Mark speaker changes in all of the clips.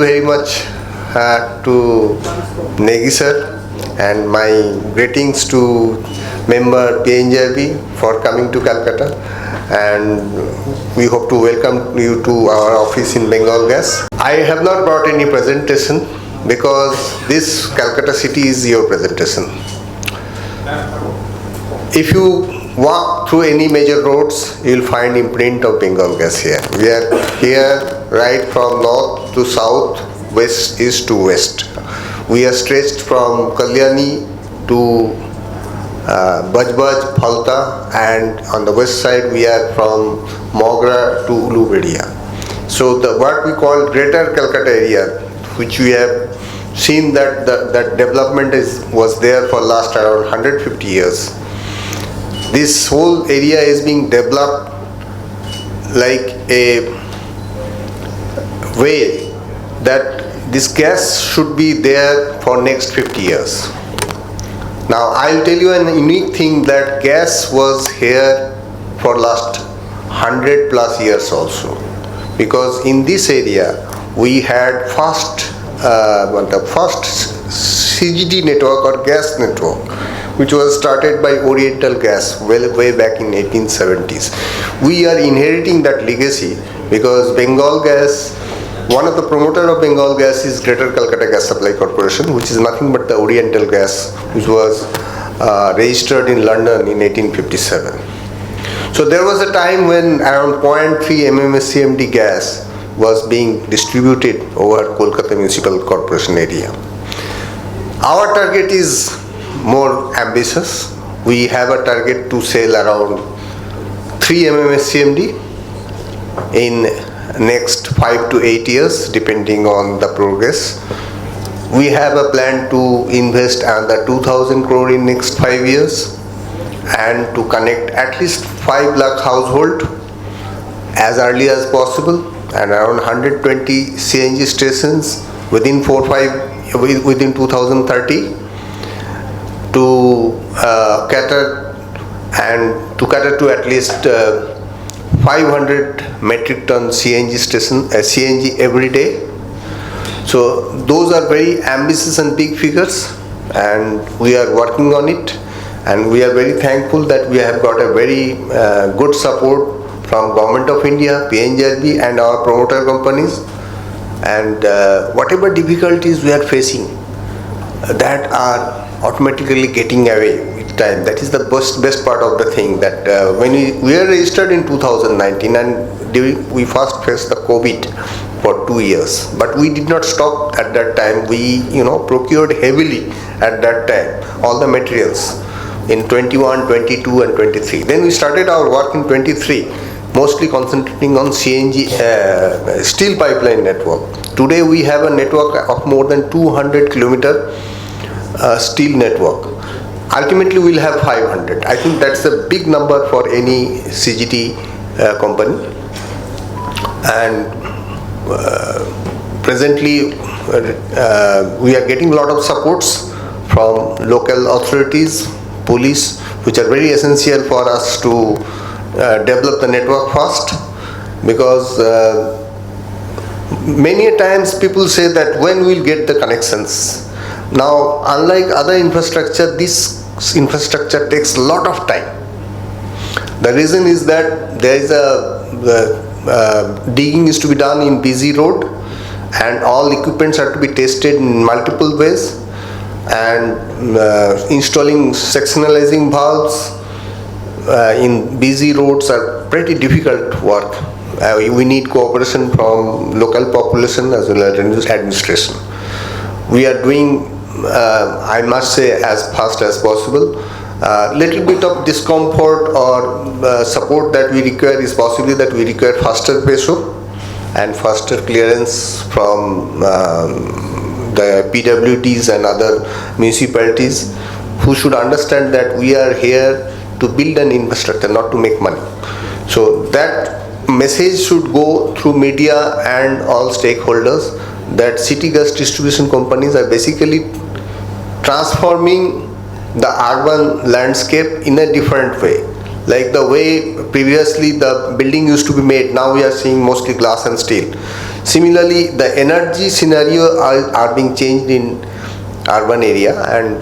Speaker 1: very much to Negi sir, and my greetings to member PNGRB for coming to Calcutta, and we hope to welcome you to our office in Bengal Gas. I have not brought any presentation because this Calcutta city is your presentation. If you walk through any major roads, you will find imprint of Bengal Gas here. We are here right from north to south, west east to west. We are stretched from Kalyani to Bajbaj, Phalta, and on the west side we are from Mogra to Ulubedia. So what we call Greater Calcutta area, which we have seen that that development was there for last around 150 years. This whole area is being developed like a way that this gas should be there for next 50 years. Now I'll tell you an unique thing, that gas was here for last 100 plus years also, because in this area we had the first CGD network or gas network, which was started by Oriental Gas way back in 1870s. We are inheriting that legacy because Bengal Gas, one of the promoter of Bengal Gas is Greater Calcutta Gas Supply Corporation, which is nothing but the Oriental Gas, which was registered in London in 1857. So there was a time when around 0.3 mmSCMD gas was being distributed over Kolkata Municipal Corporation area. Our target is more ambitious. We have a target to sell around 3 mmSCMD in next 5 to 8 years, depending on the progress. We have a plan to invest another 2,000 crore in next 5 years and to connect at least 5 lakh household as early as possible, and around 120 CNG stations within 2030 to cater to at least 500 metric ton CNG every day. So those are very ambitious and big figures, and we are working on it, and we are very thankful that we have got a very good support from Government of India, PNGRB, and our promoter companies. And whatever difficulties we are facing, that are automatically getting away with time. That is the best part of the thing, that when we were registered in 2019 and we first faced the COVID for 2 years, but we did not stop at that time. We procured heavily at that time all the materials in 21, 22 and 23. Then we started our work in 23, mostly concentrating on CNG steel pipeline network. Today we have a network of more than 200 kilometer steel network. Ultimately we'll have 500. I think that's a big number for any CGD company. And presently we are getting a lot of supports from local authorities, police, which are very essential for us to develop the network fast, because many times people say that when we'll get the connections. Now, unlike other infrastructure, this infrastructure takes a lot of time. The reason is that there is digging is to be done in busy road, and all equipments are to be tested in multiple ways, and installing sectionalizing valves in busy roads are pretty difficult work. We need cooperation from local population as well as administration. We are doing, I must say, as fast as possible. Little bit of discomfort or support that we require is possibly that we require faster peso and faster clearance from the PWDs and other municipalities, who should understand that we are here to build an infrastructure, not to make money. So that message should go through media and all stakeholders, that city gas distribution companies are basically transforming the urban landscape in a different way. Like the way previously the building used to be made, now we are seeing mostly glass and steel. Similarly, the energy scenario are being changed in urban area, and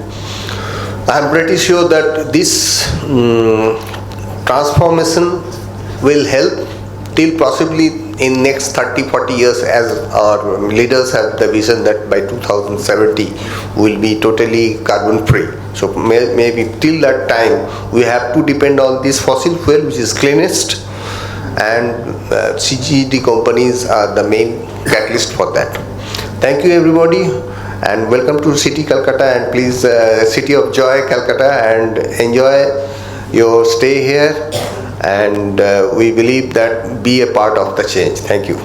Speaker 1: I'm pretty sure that this transformation will help till possibly in next 30-40 years, as our leaders have the vision that by 2070 will be totally carbon free. So maybe till that time we have to depend on this fossil fuel, which is cleanest, and CGD companies are the main catalyst for that. Thank you everybody, and welcome to City Calcutta, and please City of Joy Calcutta, and enjoy your stay here, and we believe that be a part of the change. Thank you.